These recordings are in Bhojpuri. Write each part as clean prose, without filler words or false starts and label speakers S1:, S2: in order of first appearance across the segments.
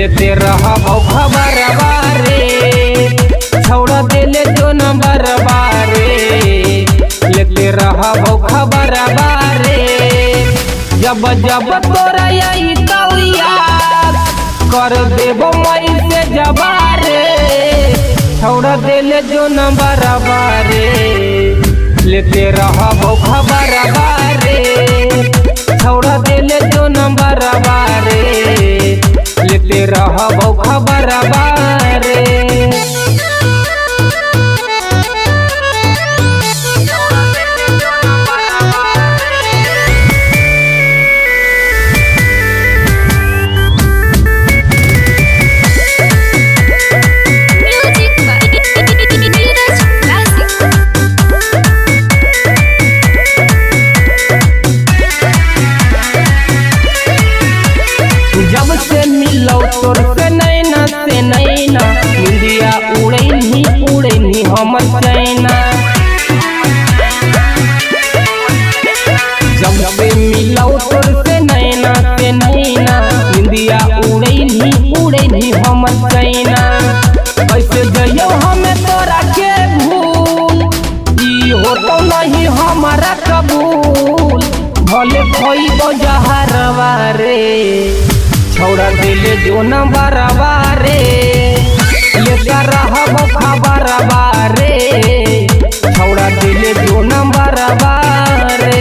S1: लेते रहा खबर बारे छोड़ा देले जो नंबर बारे लेते रहा खबर बारे जब जब तोरा यही तो याद कर देबो मई से जबारे छोड़ा देले जो नंबर बारे लेते रहा खबर बारे छोड़ा देले जो नंबर बारे लेते रहा खबर बारे जब से मिलो तोर से नैना निंदिया उड़े नहीं हमर चैना जब से मिलो तोर से नैना निंदिया उड़े नहीं हमर चैना कैसे जइयो हमें तोरा के भूल ई हो तो नहीं हमारा कबूल भले खोइबो जहरवा रे छोड़ा दिले जो नंबर बारे लेकर रहा खबर बारे छोड़ा दिले जो नंबर बारे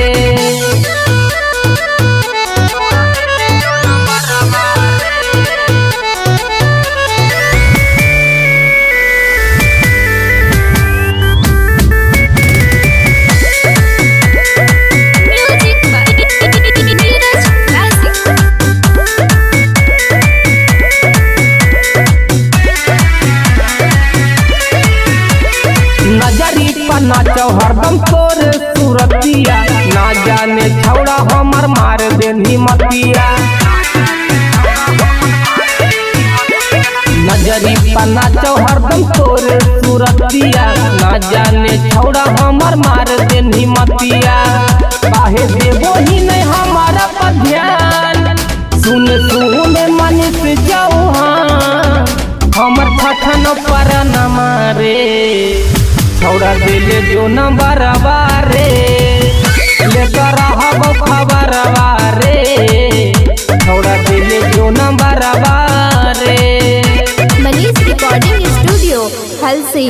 S1: नाचो हरदम तोरे सूरतिया ना जाने छौड़ा हमर मार देनी मतिया नजरी पर नाचो हरदम तोरे सूरतिया ना जाने छौड़ा हमर मार देनी मतिया काहे देबो ही नहीं हमारा पर ध्यान सुन मनीष जौहान हमर ठठन पर न मारे छोड़ा दिले जो नंबर बारे लेकर रहा खबर बारे छोड़ा दिले जो नंबर बारे।
S2: Manish recording studio Halsi.